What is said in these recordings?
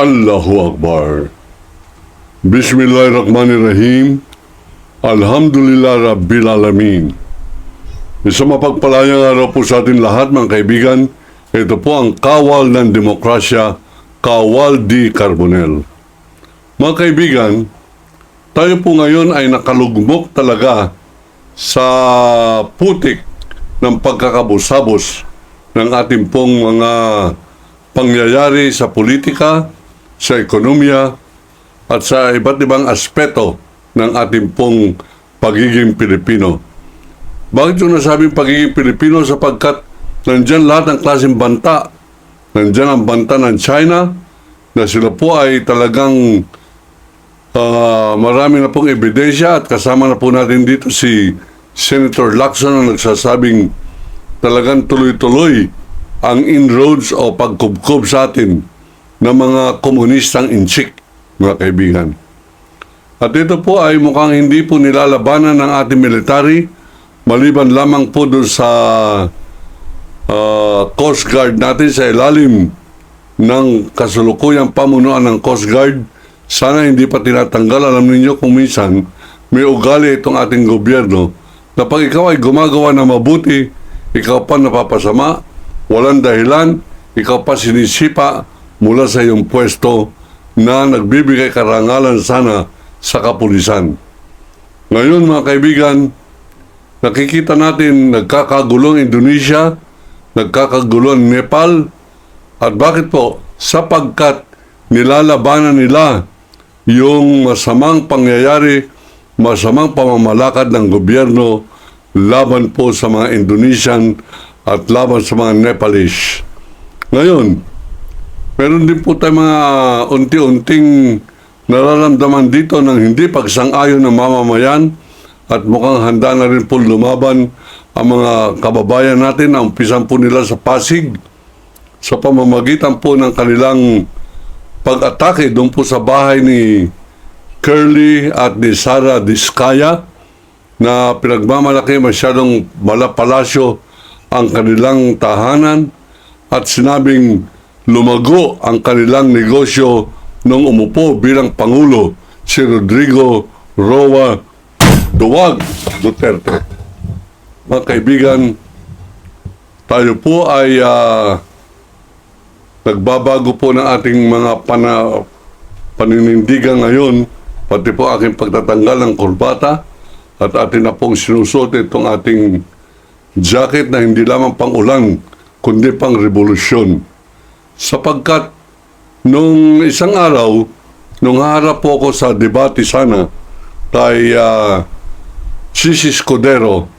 Allahu Akbar. Bismillahirrahmanirrahim. Alhamdulillah Rabbil Alamin. Isang mapagpalayang araw po sa atin lahat mga kaibigan. Ito po ang Kawal ng Demokrasya, Kawal D. Carbonell. Mga kaibigan, tayo po ngayon ay nakalugmok talaga sa putik ng pagkakabusabos ng ating pong mga pangyayari sa politika, sa ekonomiya, at sa iba't ibang aspeto ng ating pong pagiging Pilipino. Bakit yung nasabing pagiging Pilipino? Sapagkat nandyan lahat ng klaseng banta. Nandyan ang banta ng China, na sila po ay talagang marami na pong ebidensya, at kasama na po natin dito si Senator Lacson na nagsasabing talagang tuloy-tuloy ang inroads o pagkubkob sa atin ng mga komunistang inchik, mga kaibigan. At ito po ay mukhang hindi po nilalabanan ng ating military, maliban lamang po doon sa Coast Guard natin sa ilalim ng kasulukuyang pamunuan ng Coast Guard. Sana hindi pa tinatanggal. Alam ninyo kung minsan may ugali itong ating gobyerno na pag ikaw ay gumagawa na mabuti, ikaw pa napapasama, walang dahilan, ikaw pa sinisipa mula sa iyong pwesto na nagbibigay karangalan sana sa kapulisan. Ngayon mga kaibigan, nakikita natin nagkakagulong Indonesia, nagkakagulong Nepal. At bakit po? Sapagkat nilalabanan nila yung masamang pangyayari, masamang pamamalakad ng gobyerno laban po sa mga Indonesian at laban sa mga Nepalese. Ngayon, meron din po tayong mga unti-unting nararamdaman dito ng hindi pagsang-ayon ng mamamayan, at mukhang handa na rin po lumaban ang mga kababayan natin na umpisan po nila sa Pasig sa pamamagitan po ng kanilang pag-atake doon po sa bahay ni Curly at ni Sara Diskaya, na pinagmamalaki masyadong malapalasyo ang kanilang tahanan, at sinabing lumago ang kanilang negosyo nung umupo bilang Pangulo si Rodrigo Roa Duwag Duterte. Mga kaibigan, tayo po ay nagbabago po ng ating mga paninindigan ngayon, pati po aking pagtatanggal ng kurbata, at atin na pong sinusuot itong ating jacket na hindi lamang pang ulan, kundi pang revolusyon. Sapagkat nung isang araw, nung harap po ako sa debate sana kay Sisi Escudero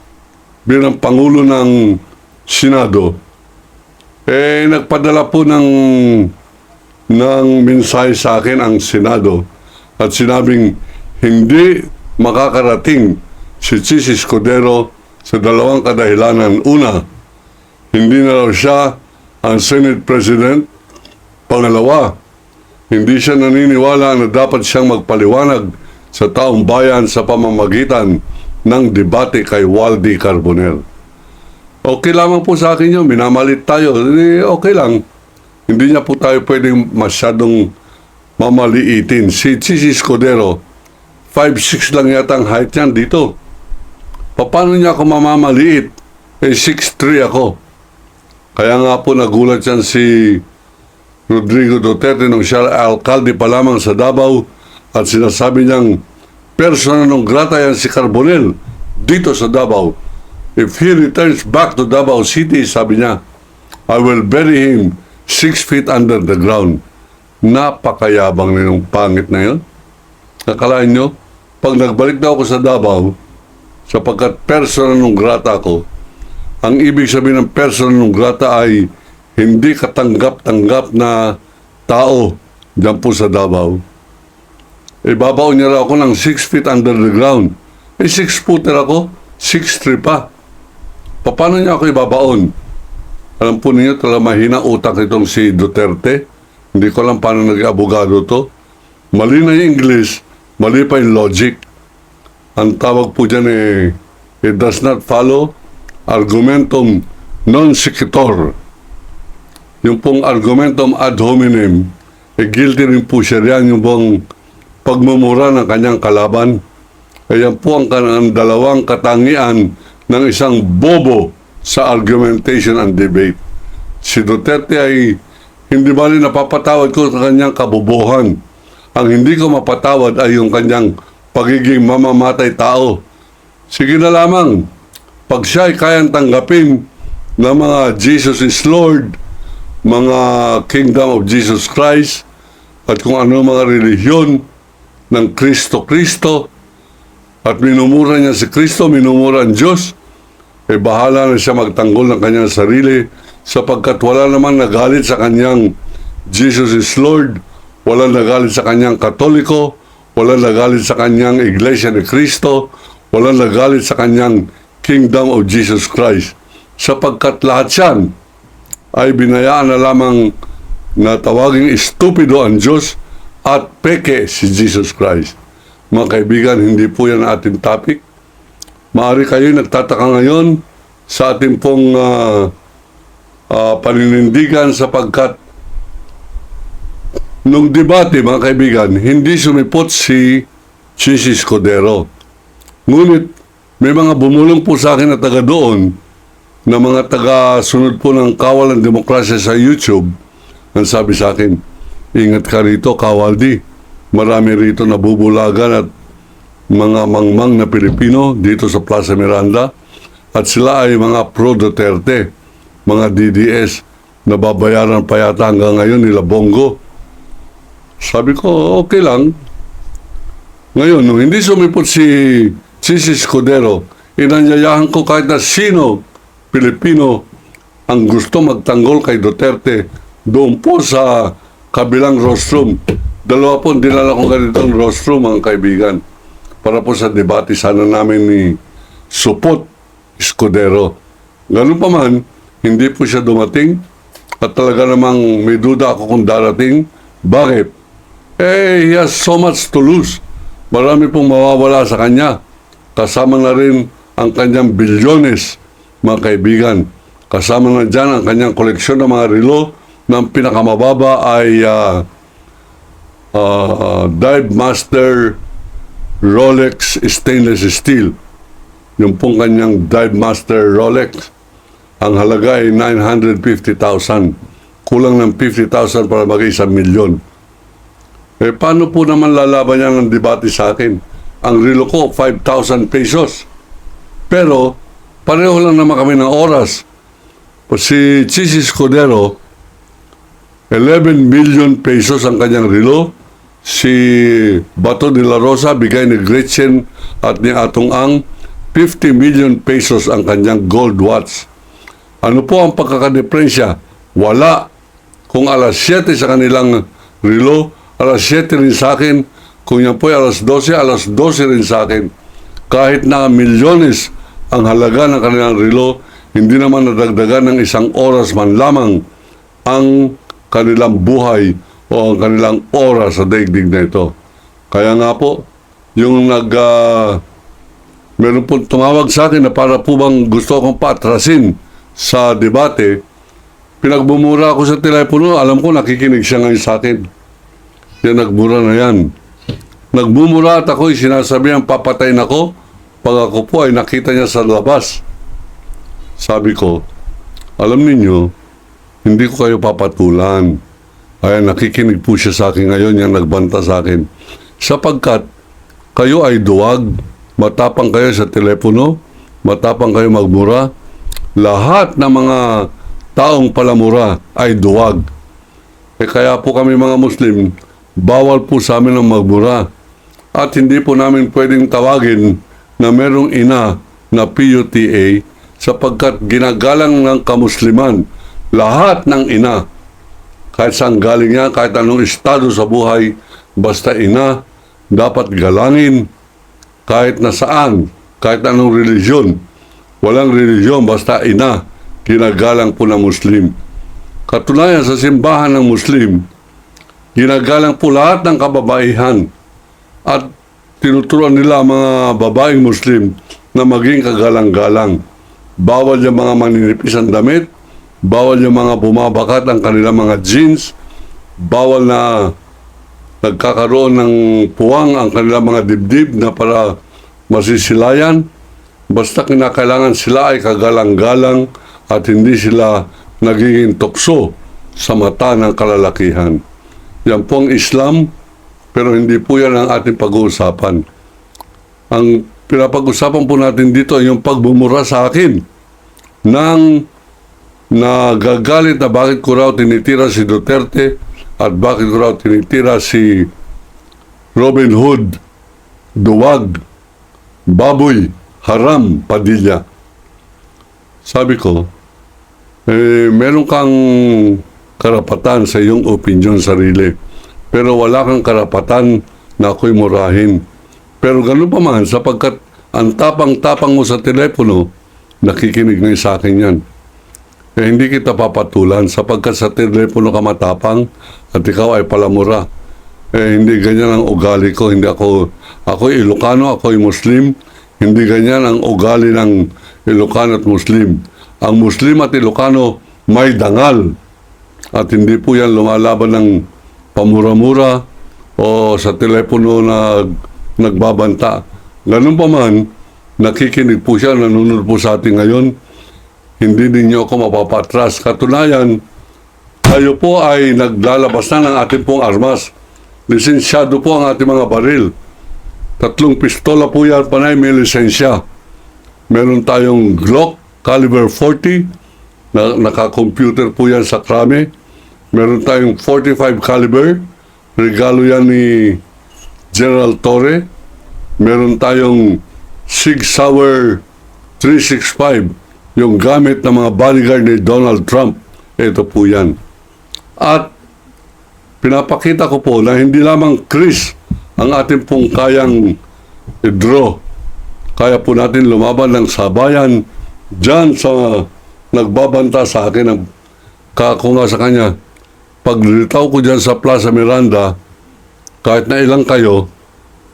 bilang Pangulo ng Senado, nagpadala po ng mensahe sa akin ang Senado, at sinabing hindi makakarating si Sisi Escudero sa dalawang kadahilanan. Una, hindi na raw siya ang Senate President. Pangalawa, hindi siya naniniwala na dapat siyang magpaliwanag sa taong bayan sa pamamagitan ng debate kay Waldy Carbonell. Okay lamang po sa akin yun, minamalit tayo. Okay lang. Hindi niya po tayo pwedeng masyadong mamaliitin. Si Sisi Escudero, 5'6" lang yata ang height niyan dito. Paano niya ako mamamaliit? 6'3" ako. Kaya nga po nagulat yan si Rodrigo Duterte nung siya alkalde pa lamang sa Davao, at sinasabi niyang persona non grata yan si Carbonell dito sa Davao. If he returns back to Davao City, sabi niya, I will bury him 6 feet under the ground. Napakayabang na yung pangit na yun. Nakalain nyo, pag nagbalik na ako sa Davao, sapagkat persona non grata ako, ang ibig sabihin ng persona non grata ay hindi katanggap-tanggap na tao dyan po sa Davao. Ibabaon niya ako ng 6 feet under the ground. 6-footer ako, 6'3" pa. Paano niya ako ibabaon? Alam po ninyo, talagang mahina utak itong si Duterte. Hindi ko alam paano nag-abogado to. Mali na yung English, mali pa yung logic. Ang tawag po dyan it does not follow argumentum non sequitur. Yung pong argumentum ad hominem, guilty rin po siya riyan, yung bang pagmumura ng kanyang kalaban. Ayan po ang dalawang katangian ng isang bobo sa argumentation and debate. Si Duterte ay hindi bali napapatawad ko sa kanyang kabobohan. Ang hindi ko mapatawad ay yung kanyang pagiging mamamatay tao. Sige na lamang, pag siya ay kayang tanggapin ng mga Jesus is Lord, mga Kingdom of Jesus Christ, at kung ano mga relihiyon ng Kristo, at minumura niya si Kristo, minumura ang Diyos, bahala na siya magtanggol ng kanyang sarili, sapagkat wala namang nagalit sa kanyang Jesus is Lord, wala nagalit sa kanyang Katoliko, wala nagalit sa kanyang Iglesia ni Kristo, wala nagalit sa kanyang Kingdom of Jesus Christ, sapagkat lahat yan ay binayaan na lamang na tawaging estupido ang Diyos at peke si Jesus Christ. Mga kaibigan, hindi po yan ating topic. Maaari kayo nagtataka ngayon sa ating pong paninindigan, sapagkat nung debate, mga kaibigan, hindi sumipot si Chis Escudero. Ngunit may mga bumulong po sa akin na taga doon, na mga taga-sunod po ng Kawal ng Demokrasya sa YouTube, ang sabi sa akin, ingat ka rito, Kawaldi. Marami rito nabubulagan at mga mangmang na Pilipino dito sa Plaza Miranda, at sila ay mga pro-Duterte, mga DDS, na babayaran pa yata hanggang ngayon nila Bongo. Sabi ko, okay lang. Ngayon, nung hindi sumipot si Chis Escudero, inanyayahan ko kahit na sino Pilipino ang gusto magtanggol kay Duterte doon po sa kabilang rostrum. Dalawa po dinala ko ganitong rostrum, mga kaibigan, para po sa debate sana namin ni Supot Escudero. Ganun pa man, hindi po siya dumating, at talaga namang may duda ako kung darating. Bakit? He has so much to lose. Marami pong mawawala sa kanya. Kasama na rin ang kanyang bilyones, mga kaibigan. Kasama na dyan ang kanyang koleksyon ng mga relo, ng pinakamababa ay Dive Master Rolex Stainless Steel. Yung pong kanyang Dive Master Rolex, ang halaga ay 950,000. Kulang ng 50,000 para mag-1 milyon. Paano po naman lalaban niya ng debate sa akin? Ang relo ko, 5,000 pesos. Pero, pareho lang naman kami ng oras. Si Chis Escudero, 11 million pesos ang kanyang relo. Si Bato de la Rosa, bigay ni Gretchen at ni Atong Ang, 50 million pesos ang kanyang gold watch. Ano po ang pagkakadiferensya? Wala. Kung alas 7 sa kanilang relo, alas 7 rin sa akin. Kung yan po ay alas 12 rin sa akin. Kahit na milyones ang halaga ng kanilang relo, hindi naman nadagdagan ng 1 oras man lamang ang kanilang buhay o ang kanilang oras sa daigdig na ito. Kaya nga po, yung meron po tumawag sa akin na para po bang gusto akong paatrasin sa debate, pinagbumura ako sa telepono, alam ko nakikinig siya ngayon sa akin. Yan, nagmura na yan. Nagmumura at ako'y sinasabi ang papatayin ako pag ako po ay nakita niya sa labas. Sabi ko, alam ninyo, hindi ko kayo papatulan. Ay, nakikinig po siya sa akin ngayon, yan nagbanta sa akin. Sapagkat kayo ay duwag, matapang kayo sa telepono, matapang kayo magmura, lahat ng mga taong palamura ay duwag. Kaya po kami mga Muslim, bawal po sa amin ang magmura. At hindi po namin pwedeng tawagin na merong ina na PUTA, sapagkat ginagalang ng kamusliman lahat ng ina. Kahit saan galing yan, kahit anong estado sa buhay, basta ina, dapat galangin kahit nasaan, kahit anong religion. Walang religion, basta ina, ginagalang po ng Muslim. Katunayan sa simbahan ng Muslim, ginagalang po lahat ng kababaihan at tinuturuan nila mga babaeng Muslim na maging kagalang-galang. Bawal yung mga maninipis ang damit, bawal yung mga bumabakat ang kanilang mga jeans, bawal na nagkakaroon ng puwang ang kanilang mga dibdib na para masisilayan. Basta kinakailangan sila ay kagalang-galang at hindi sila nagiging tukso sa mata ng kalalakihan. Yan po ang Islam, pero hindi po yan ang ating pag-uusapan. Ang pinapag-usapan po natin dito ay yung pagbumura sa akin nang nagagalit na bakit ko raw tinitira si Duterte at bakit ko raw tinitira si Robin Hood, Duwag, Baboy, Haram, Padilla. Sabi ko, meron kang karapatan sa iyong opinion sarili, pero wala kang karapatan na ako'y murahin. Pero ganun pa man, sapagkat ang tapang-tapang mo sa telepono, nakikinig na sa akin yan. Hindi kita papatulan sapagkat sa telepono ka matapang at ikaw ay palamura. Hindi ganyan ang ugali ko. Hindi ako'y Ilocano, ako'y Muslim. Hindi ganyan ang ugali ng Ilocano at Muslim. Ang Muslim at Ilocano may dangal. At hindi po yan lumalaban ng pamura-mura o sa telepono na nagbabanta. Ganun pa man, nakikinig po siya, nanonood po sa atin ngayon. Hindi ninyo ako mapapatras. Katunayan, tayo po ay naglalabas na ng ating pong armas. Lisensyado po ang ating mga baril. 3 pistola po yan, panay may lisensya. Meron tayong Glock caliber 40, naka-computer po yan sa krame. Meron tayong 45 caliber, regalo yan ni General Torre. Meron tayong Sig Sauer 365, yung gamit ng mga bodyguard ni Donald Trump. Ito po yan. At pinapakita ko po na hindi lamang Chris ang ating pong kayang i-draw. Kaya po natin lumaban ng sabayan dyan sa nagbabanta sa akin. Kako nga sa kanya, pag litaw ko dyan sa Plaza Miranda, kahit na ilang kayo,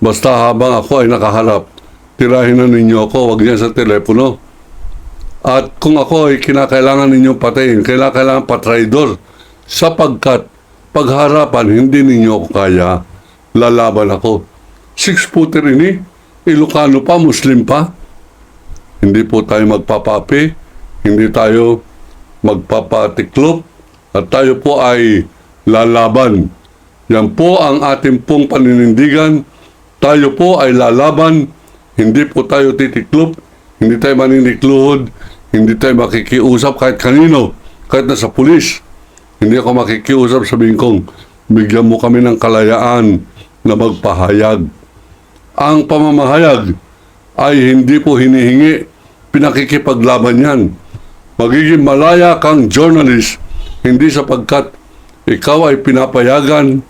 basta habang ako ay nakaharap, tirahin na ninyo ako, wag yan sa telepono. At kung ako ay kinakailangan ninyong patayin, kailangan patraidor, sapagkat pagharapan, hindi ninyo ako kaya, lalaban ako. 6-footer ini, Ilocano pa, Muslim pa. Hindi po tayo magpapapi, hindi tayo magpapatiklop, at tayo po ay lalaban. Yan po ang ating pong paninindigan. Tayo po ay lalaban, hindi po tayo titiklop, hindi tayo maninikluhod, hindi tayo makikiusap kahit kanino, kahit nasa pulis. Hindi ako makikiusap, sabihin kong, bigyan mo kami ng kalayaan na magpahayag. Ang pamamahayag ay hindi po hinihingi, pinakikipaglaban yan. Magiging malaya kang journalist, hindi sapagkat ikaw ay pinapayagan,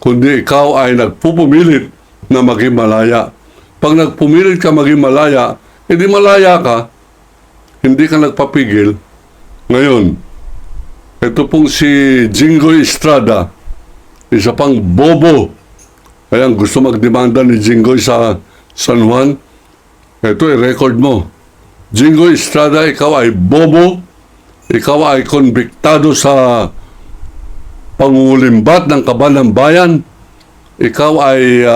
kundi ikaw ay nagpupumilit na maging malaya. Pag nagpumilit ka maging malaya, hindi malaya ka, hindi ka nagpapigil. Ngayon, ito pong si Jinggoy Estrada, isa pang bobo. Ayan, gusto magdemanda ni Jinggoy sa San Juan. Ito, i-record mo. Jinggoy Estrada, ikaw ay bobo. Ikaw ay konbiktado sa pangulimbat ng kaban ng bayan. Ikaw ay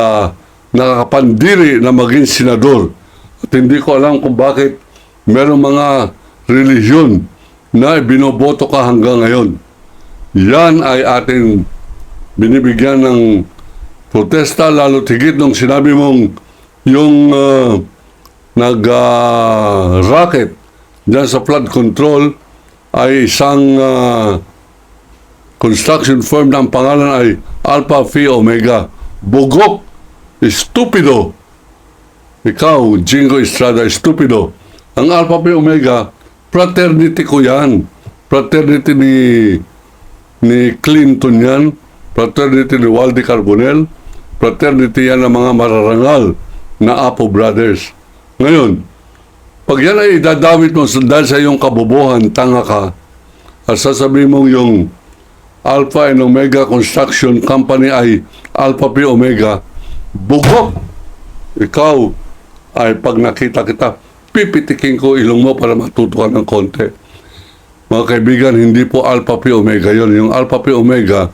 nakakapandiri na maging senador. At hindi ko alam kung bakit merong mga relihiyon na binoboto ka hanggang ngayon. Yan ay ating binibigyan ng protesta, lalo tigit nung sinabi mong yung nag-racket dyan sa flood control ay isang construction firm na ang pangalan ay Alpha Phi Omega. Bugok! Estupido! Ikaw, Jinggoy Estrada, estupido. Ang Alpha Phi Omega, fraternity ko yan. Fraternity ni Clinton yan. Fraternity ni Waldy Carbonell. Fraternity yan ng mga mararangal na Apo Brothers. Ngayon, pag yan ay idadamit mo dahil sa iyong kabobohan, tanga ka, at sasabihin mong yung Alpha and Omega Construction Company ay Alpha Phi Omega, bugok! Ikaw ay pag nakita kita, pipitikin ko ilong mo para matuto ka ng konti. Mga kaibigan, hindi po Alpha Phi Omega yon. Yung Alpha Phi Omega,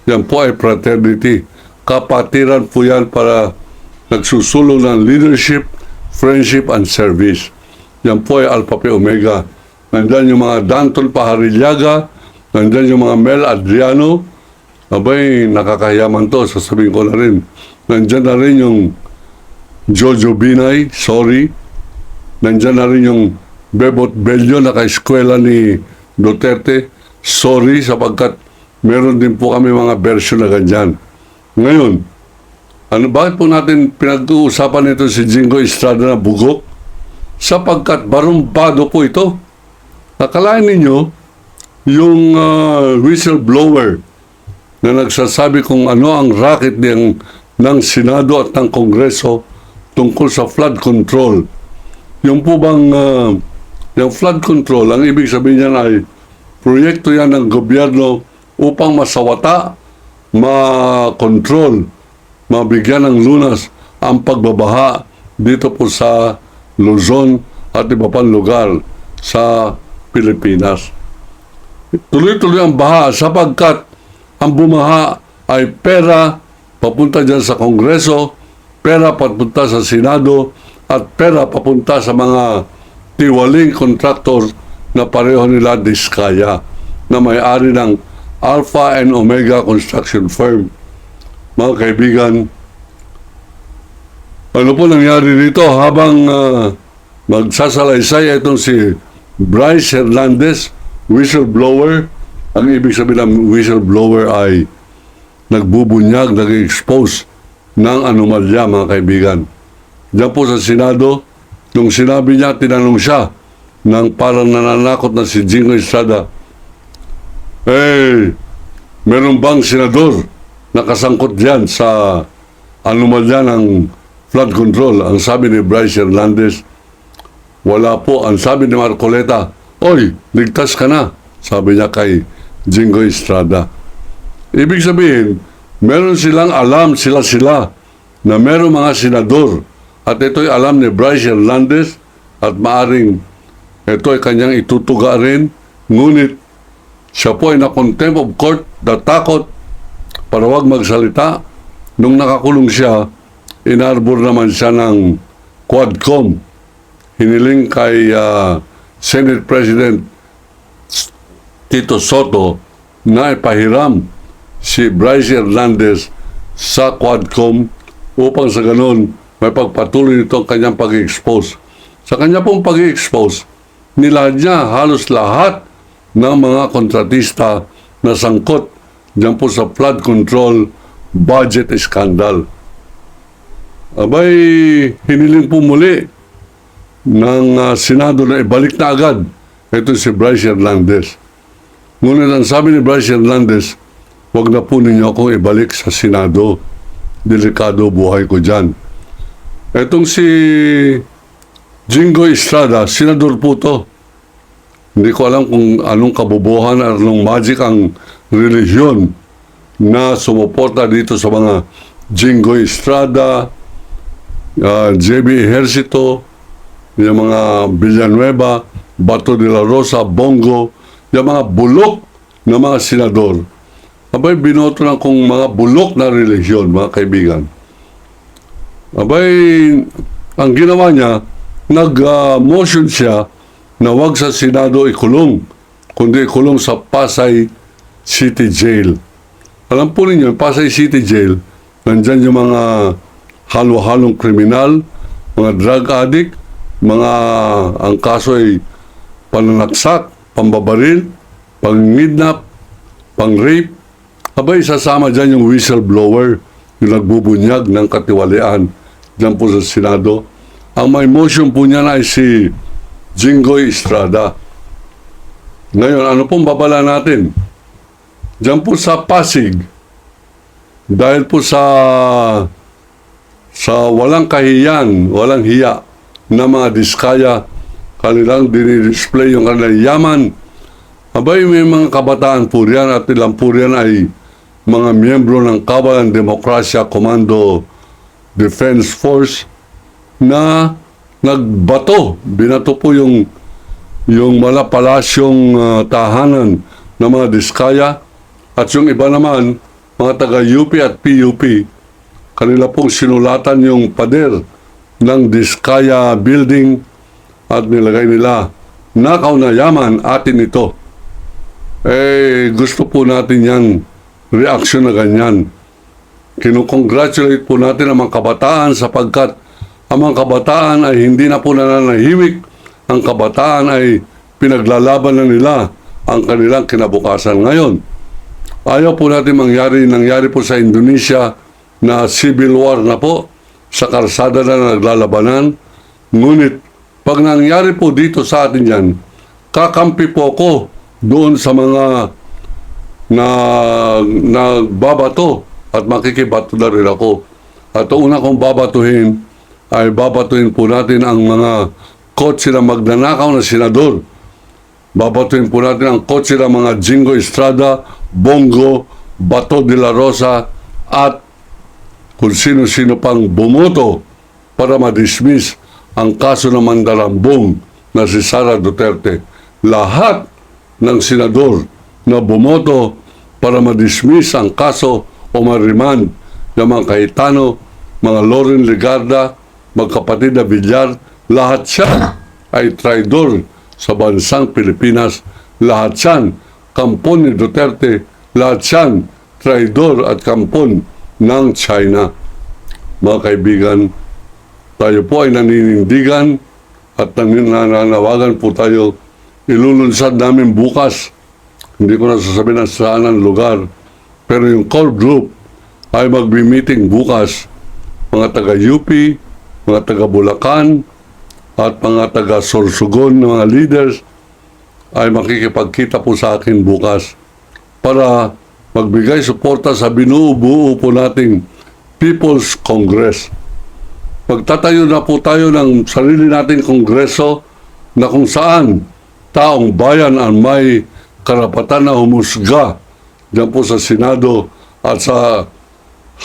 Yan po ay fraternity. Kapatiran po yan para nagsusulong ng leadership, friendship, and service. Yan po ay Alpha Phi Omega. Nandyan yung mga Danton Paharilyaga, nandyan yung mga Mel Adriano. Abay, nakakayaman to, sasabihin ko na rin. Nandyan na rin yung Jojo Binay, sorry. Nandyan na rin yung Bebot Bello, naka-eskwela ni Duterte. Sorry, sapagkat meron din po kami mga version na ganyan. Ngayon, bakit po natin pinag-uusapan ito si Jingo Estrada na bugok? Sapagkat barumbado po ito. Nakalain ninyo, yung whistleblower na nagsasabi kung ano ang racket ng Senado at ng Kongreso tungkol sa flood control. Yung po bang yung flood control, ang ibig sabihin niyan ay proyekto yan ng gobyerno upang masawata, ma-control, mabigyan ng lunas ang pagbabaha dito po sa Luzon at iba pang lugar sa Pilipinas. Tuloy-tuloy ang baha sapagkat ang bumaha ay pera papunta dyan sa Kongreso, pera papunta sa Senado, at pera papunta sa mga tiwaling kontraktor na pareho nila diskaya na may-ari ng Alpha and Omega Construction Firm. Mga kaibigan, ano po nangyari dito habang magsasalaysay itong si Bryce Hernandez, whistleblower. Ang ibig sabihin ng whistleblower ay nagbubunyag, nag-expose ng anomalya, mga kaibigan. Diyan po sa Senado, nung sinabi niya, tinanong siya ng parang nananakot na si Jingo Estrada, meron bang senador na kasangkot diyan sa anomalya ng flood control? Ang sabi ni Bryce Hernandez, wala po. Ang sabi ni Marcoleta, oy, ligtas ka na, sabi niya kay Jingo Estrada. Ibig sabihin, meron silang alam sila na meron mga senador at ito'y alam ni Bryce Hernandez at maaring ito'y kanyang itutuga rin, ngunit siya po ay na-contempt of court, natakot para wag magsalita. Nung nakakulong siya, inarbor naman siya ng Quadcom. Hiniling kay Senate President Tito Soto na ipahiram si Bryce Hernandez sa Quadcom upang sa ganun may pagpatuloy nito ang kanyang pag-expose. Sa kanya pong pag-expose, nilahad niya halos lahat ng mga kontratista na sangkot diyan po sa flood control budget scandal. Abay, hiniling po muli ng Senado na ibalik na agad ito si Bryce Hernandez. Ngunit ang sabi ni Bryce Hernandez, wag na po ninyo akong ibalik sa Senado. Delikado buhay ko dyan. Etong si Jingo Estrada, senador po to. Hindi ko alam kung anong kabubuhan at anong magic ang relihiyon na sumuporta dito sa mga Jingo Estrada, JB Ejercito, yung mga Villanueva, Bato de la Rosa, Bongo, yung mga bulok na mga senador. Abay, binoto lang kung mga bulok na relihiyon, mga kaibigan. Abay, ang ginawa niya, nag-motion siya na wag sa Senado ikulong, kundi ikulong sa Pasay City Jail. Alam po ninyo, Pasay City Jail, nandyan yung mga halo-halong kriminal, mga drug addict, ang kaso ay pananaksak, pambabaril, pang-kidnap, pang-rape. Abay, sasama dyan yung whistleblower, yung nagbubunyag ng katiwalian dyan po sa Senado. Ang may motion po niya na ay si Jingo Estrada. Ngayon, ano pong babala natin? Dyan po sa Pasig, dahil po sa walang kahiyan, walang hiya na mga diskaya, kanilang dinidisplay yung kanilang yaman. Abay, may mga kabataan po riyan at ilang po riyan ay mga miyembro ng Kabayan Demokrasya Commando Defense Force na nagbato, binato po yung malapalasyong tahanan ng mga diskaya at yung iba naman, mga taga-UP at PUP, kanila pong sinulatan yung pader ng Diskaya Building at nilagay nila, nakaw na yaman, atin ito. Gusto po natin yan, reaksyon na ganyan. Kinukongratulate po natin ang mga kabataan sapagkat ang mga kabataan ay hindi na po nananahimik. Ang kabataan ay pinaglalaban na nila ang kanilang kinabukasan ngayon. Ayaw po natin nangyari po sa Indonesia na civil war na po, sa karsada na naglalabanan. Ngunit, pag nangyari po dito sa atin yan, kakampi po ako doon sa mga nagbabato at makikibato na rin ako. At una kong babatuhin ay babatuhin po natin ang mga kotse na magnanakaw na senador. Babatuhin po natin ang kotse ng mga Jingo Estrada, Bongo, Bato de la Rosa at kung sino-sino pang bumoto para ma-dismiss ang kaso ng mandarambong na si Sara Duterte. Lahat ng senador na bumoto para ma-dismiss ang kaso o ma-remand ng mga Cayetano, mga Loren Legarda, magkapatid na Villar, lahat siya ay traidor sa bansang Pilipinas. Lahat siyan kampon ni Duterte, lahat siyan traidor at kampon ng China. Mga kaibigan, tayo po ay naninindigan at nananawagan po tayo. Ilulunsad namin bukas, hindi ko na sasabihin na saan ang lugar, pero yung core group ay magbi-meeting bukas. Mga taga-UP, mga taga-Bulacan, at mga taga-Sorsogon na mga leaders ay makikipagkita po sa akin bukas para magbigay suporta sa binubuo po nating People's Congress. Magtatayo na po tayo ng sarili nating kongreso na kung saan taong bayan ang may karapatan na humusga dyan po sa Senado at sa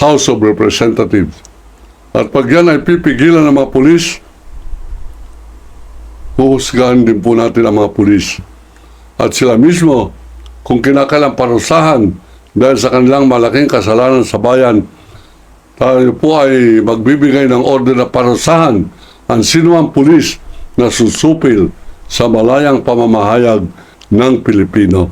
House of Representatives. At pag yan ay pipigilan ng mga pulis, huhusgahan din po natin ang mga pulis. At sila mismo, kung kinakailang parusahan dahil sa kanilang malaking kasalanan sa bayan, tayo po ay magbibigay ng order na parusahan ang sinumang pulis na susupil sa malayang pamamahayag ng Pilipino.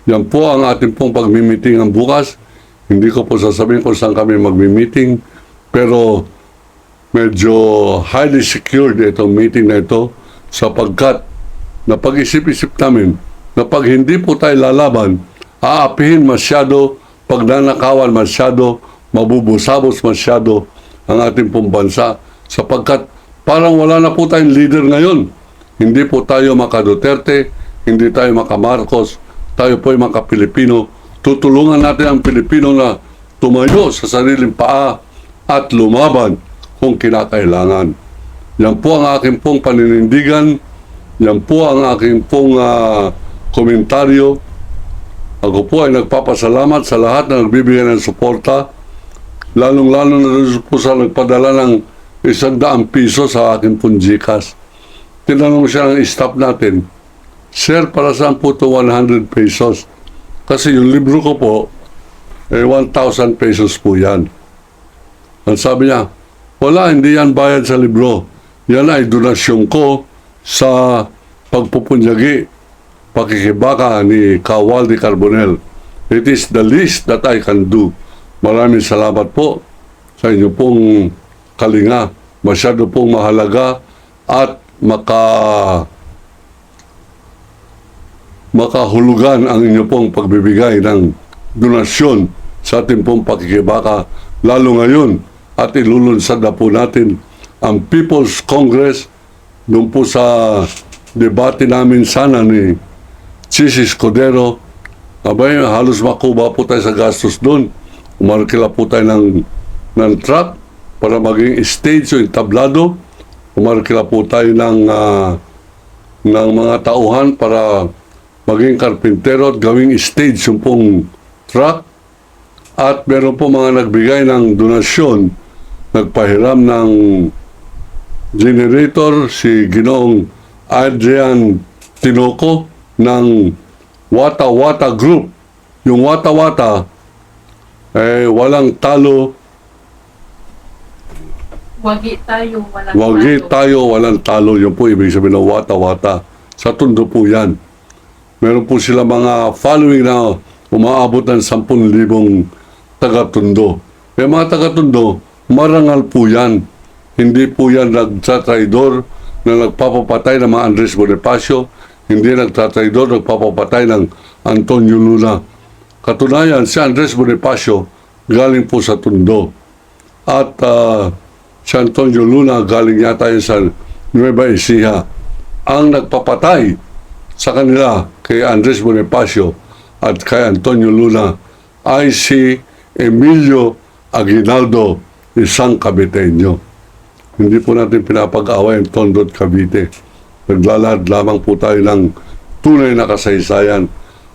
Yan po ang ating pong pagmimiting ang bukas. Hindi ko po sasabihin kung saan kami magmimiting, pero medyo highly secured itong meeting na ito sapagkat napag-isip-isip namin na pag hindi po tayo lalaban, aapihin masyado, pagnanakawan masyado, mabubusabos masyado ang ating pong bansa sapagkat parang wala na po tayong leader ngayon. Hindi po tayo maka-Duterte, hindi tayo maka-Marcos, tayo po ay maka-Pilipino. Tutulungan natin ang Pilipino na tumayo sa sariling paa at lumaban kung kinakailangan. Yan po ang aking pong paninindigan, yan po ang aking pong komentaryo. Ako po ay nagpapasalamat sa lahat na nagbibigay ng suporta, lalong-lalo na po sa nagpadala ng 100 piso sa aking pong GCash. Tinanong siya ng staff natin, Sir, para saan po ito 100 pesos? Kasi yung libro ko po, 1,000 pesos po yan. Ang sabi niya, wala, hindi yan bayad sa libro. Yan ay donasyon ko sa pagpupunyagi, pakikibaka ni Kawaldi Carbonell. It is the least that I can do. Maraming salamat po sa inyo pong kalinga. Masyado pong mahalaga at makahulugan ang inyo pong pagbibigay ng donasyon sa ating pong pakikibaka, lalo ngayon at ilulunsad na po natin ang People's Congress. Doon po sa debate namin sana ni Chis Escudero, abay, halos makuha po tayo sa gastos doon. Umarkila po tayo ng truck para maging stage o entablado. Umarkila po tayo ng mga tauhan para maging karpintero at gawing stage yung pong truck. At meron po mga nagbigay ng donasyon, nagpahiram ng generator, si Ginoong Adrian Tinoco ng Wata Wata Group. Yung Wata Wata walang talo, Wagi tayo, walang wagi talo. tayo, walang talo. Yun po ibig sabihin ng wata-wata. Sa Tondo po yan. Meron po sila mga following na umaabot ng 10,000 taga-Tondo. Mga taga-Tondo, marangal po yan. Hindi po yan nagtatraidor na nagpapapatay ng mga Andres Bonifacio. Hindi nagtatraidor, nagpapapatay ng Antonio Luna. Katunayan, si Andres Bonifacio galing po sa Tondo. At si Antonio Luna galing yata yun sa Nueva Ecija. Ang nagpapatay sa kanila kay Andres Bonifacio at kay Antonio Luna ay si Emilio Aguinaldo, isang Caviteño. Hindi po natin pinapag-away ang Tondo at Cavite. Naglalahad lamang po tayo ng tunay na kasaysayan.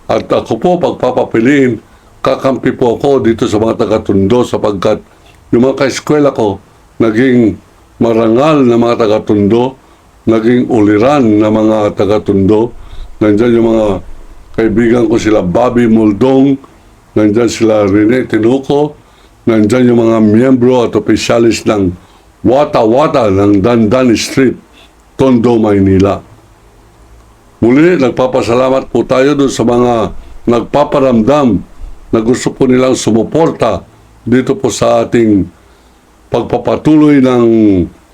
At ako po, pagpapapiliin, kakampi po ako dito sa mga taga-Tondo sapagkat yung mga kaeskwela ko naging marangal na mga taga-Tondo, naging uliran na mga taga-Tondo. Nandyan yung mga kaibigan ko sila Bobby Muldong, nandyan sila Rene Tinuco, nandyan yung mga miyembro at opisyalis ng Wata-Wata ng Dandan Street, Tondo, Maynila. Muli, nagpapasalamat po tayo doon sa mga nagpaparamdam na gusto po nilang sumuporta dito po sa ating pagpapatuloy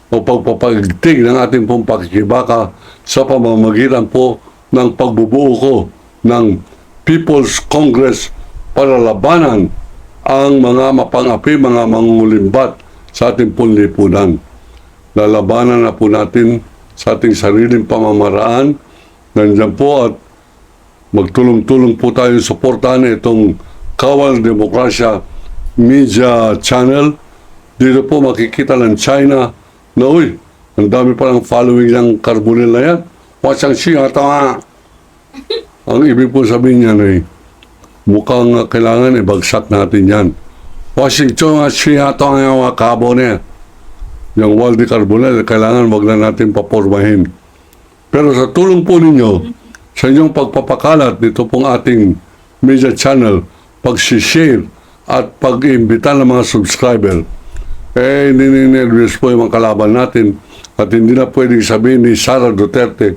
o pagpapagtig ng ating pong pakikibaka sa pamamagitan po ng pagbubuo ko ng People's Congress para labanan ang mga mapangapi, mga mangungulimbat sa ating pong lipunan. Lalabanan na po natin sa ating sariling pamamaraan. Nandiyan po at magtulong-tulong po tayo suportahan itong Kawal Demokrasya Media Channel. Dito po makikita ng China na, uy, ang dami palang following ng Carbonell na yan. Wasang siya, nga. Ang ibig po sabihin niyan ay, mukhang kailangan ibagsak natin yan. Washington at siya, nga yung Carbonell. Yung Waldi Carbonell, kailangan wag na natin papormahin. Pero sa tulong po ninyo, sa inyong pagpapakalat dito pong ating media channel, pag-share at pag-imbita ng mga subscriber, nininervyos po yung mga kalaban natin at hindi na pwedeng sabihin ni Sara Duterte,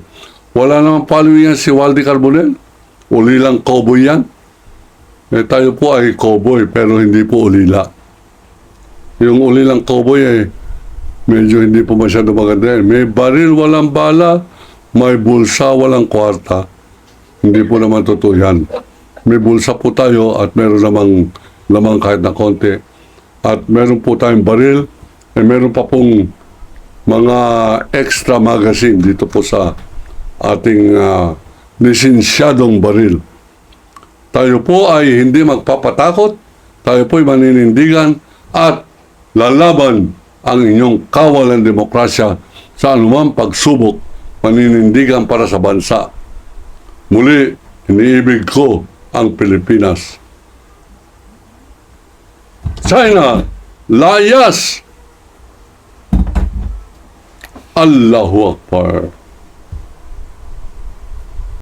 wala namang following yan si Waldi Carbonell. Uli lang cowboy yan. Tayo po ay cowboy pero hindi po ulila. Yung uli lang cowboy medyo hindi po masyado maganda. May baril, walang bala. May bulsa, walang kwarta. Hindi po naman totoo yan. May bulsa po tayo at meron namang lamang kahit na konti. At meron po tayong baril. Meron pa pong mga extra magazine dito po sa ating lisensyadong baril. Tayo po ay hindi magpapatakot. Tayo po ay maninindigan at lalaban ang inyong kawalan demokrasya sa anumang pagsubok, maninindigan para sa bansa. Muli, iniibig ko ang Pilipinas. China, layas! Allahu Akbar.